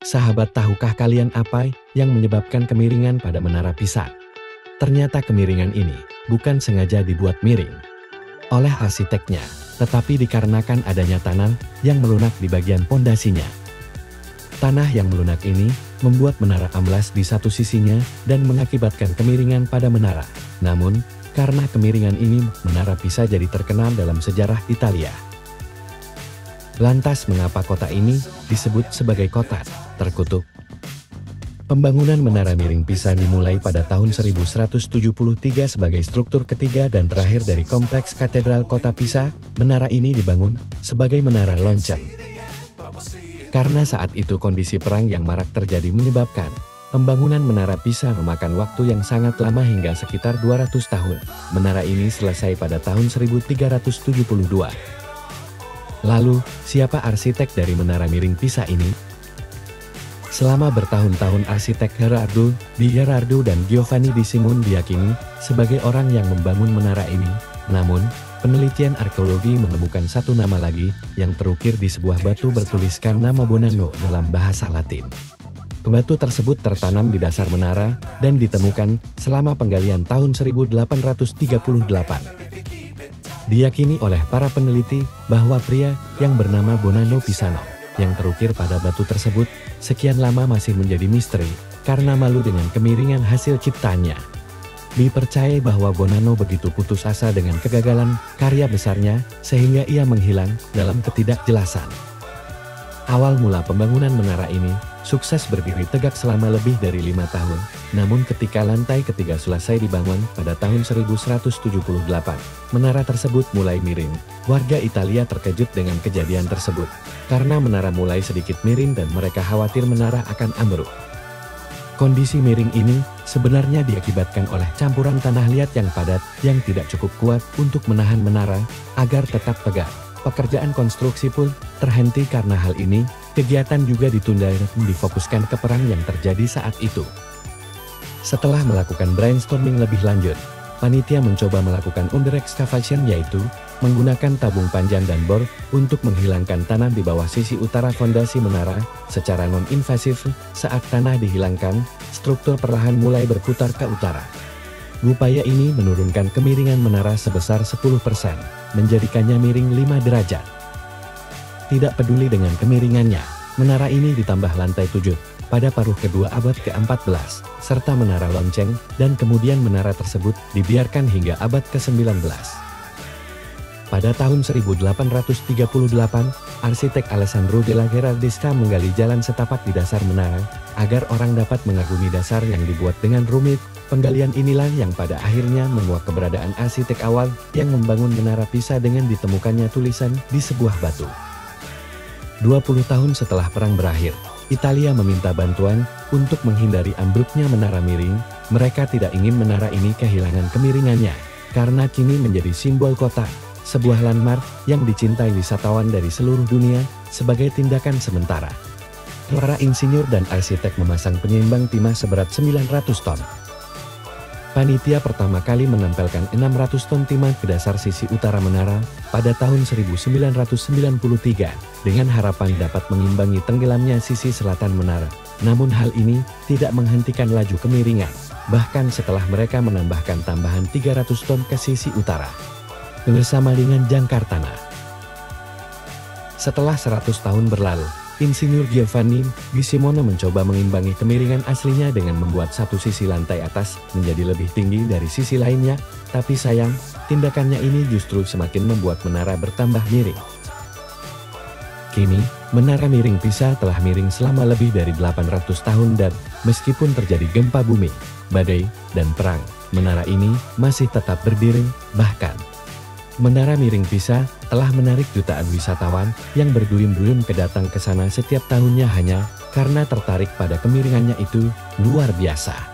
Sahabat, tahukah kalian apa yang menyebabkan kemiringan pada Menara Pisa? Ternyata kemiringan ini bukan sengaja dibuat miring oleh arsiteknya, tetapi dikarenakan adanya tanah yang melunak di bagian pondasinya. Tanah yang melunak ini membuat menara amblas di satu sisinya dan mengakibatkan kemiringan pada menara. Namun, karena kemiringan ini, Menara Pisa jadi terkenal dalam sejarah Italia. Lantas mengapa kota ini disebut sebagai kota terkutuk? Pembangunan menara miring Pisa dimulai pada tahun 1173 sebagai struktur ketiga dan terakhir dari kompleks katedral kota Pisa. Menara ini dibangun sebagai menara lonceng. Karena saat itu kondisi perang yang marak terjadi menyebabkan pembangunan Menara Pisa memakan waktu yang sangat lama hingga sekitar 200 tahun. Menara ini selesai pada tahun 1372. Lalu, siapa arsitek dari Menara Miring Pisa ini? Selama bertahun-tahun arsitek Gherardo Di Gherardo dan Giovanni Di Simone diyakini sebagai orang yang membangun menara ini. Namun, penelitian arkeologi menemukan satu nama lagi yang terukir di sebuah batu bertuliskan nama Bonanno dalam bahasa Latin. Batu tersebut tertanam di dasar menara dan ditemukan selama penggalian tahun 1838. Diyakini oleh para peneliti bahwa pria yang bernama Bonanno Pisano yang terukir pada batu tersebut sekian lama masih menjadi misteri karena malu dengan kemiringan hasil ciptaannya. Dipercaya bahwa Bonanno begitu putus asa dengan kegagalan karya besarnya sehingga ia menghilang dalam ketidakjelasan. Awal mula pembangunan menara ini sukses berdiri tegak selama lebih dari 5 tahun. Namun ketika lantai ketiga selesai dibangun pada tahun 1178, menara tersebut mulai miring. Warga Italia terkejut dengan kejadian tersebut, karena menara mulai sedikit miring dan mereka khawatir menara akan ambruk. Kondisi miring ini sebenarnya diakibatkan oleh campuran tanah liat yang padat yang tidak cukup kuat untuk menahan menara agar tetap tegak. Pekerjaan konstruksi pun terhenti karena hal ini. Kegiatan juga ditunda dan difokuskan ke perang yang terjadi saat itu. Setelah melakukan brainstorming lebih lanjut, panitia mencoba melakukan under excavation, yaitu menggunakan tabung panjang dan bor untuk menghilangkan tanah di bawah sisi utara fondasi menara secara non-invasif. Saat tanah dihilangkan, struktur perlahan mulai berputar ke utara. Upaya ini menurunkan kemiringan menara sebesar 10%, menjadikannya miring 5 derajat. Tidak peduli dengan kemiringannya, menara ini ditambah lantai 7 pada paruh kedua abad ke-14, serta menara lonceng, dan kemudian menara tersebut dibiarkan hingga abad ke-19. Pada tahun 1838, arsitek Alessandro della Gherardesca menggali jalan setapak di dasar menara, agar orang dapat mengagumi dasar yang dibuat dengan rumit. Penggalian inilah yang pada akhirnya menguak keberadaan arsitek awal yang membangun Menara Pisa dengan ditemukannya tulisan di sebuah batu. 20 tahun setelah perang berakhir, Italia meminta bantuan untuk menghindari ambruknya menara miring. Mereka tidak ingin menara ini kehilangan kemiringannya, karena kini menjadi simbol kota, sebuah landmark yang dicintai wisatawan dari seluruh dunia. Sebagai tindakan sementara, para insinyur dan arsitek memasang penyeimbang timah seberat 900 ton. Panitia pertama kali menempelkan 600 ton timah ke dasar sisi utara menara pada tahun 1993 dengan harapan dapat mengimbangi tenggelamnya sisi selatan menara. Namun hal ini tidak menghentikan laju kemiringan, bahkan setelah mereka menambahkan tambahan 300 ton ke sisi utara bersama dengan jangkar tanah. Setelah 100 tahun berlalu, Insinyur Giovanni Di Simone mencoba mengimbangi kemiringan aslinya dengan membuat satu sisi lantai atas menjadi lebih tinggi dari sisi lainnya, tapi sayang, tindakannya ini justru semakin membuat menara bertambah miring. Kini, Menara Miring Pisa telah miring selama lebih dari 800 tahun dan meskipun terjadi gempa bumi, badai, dan perang, menara ini masih tetap berdiri. Bahkan, Menara Miring Pisa telah menarik jutaan wisatawan yang berduyun-duyun datang ke sana setiap tahunnya hanya karena tertarik pada kemiringannya itu luar biasa.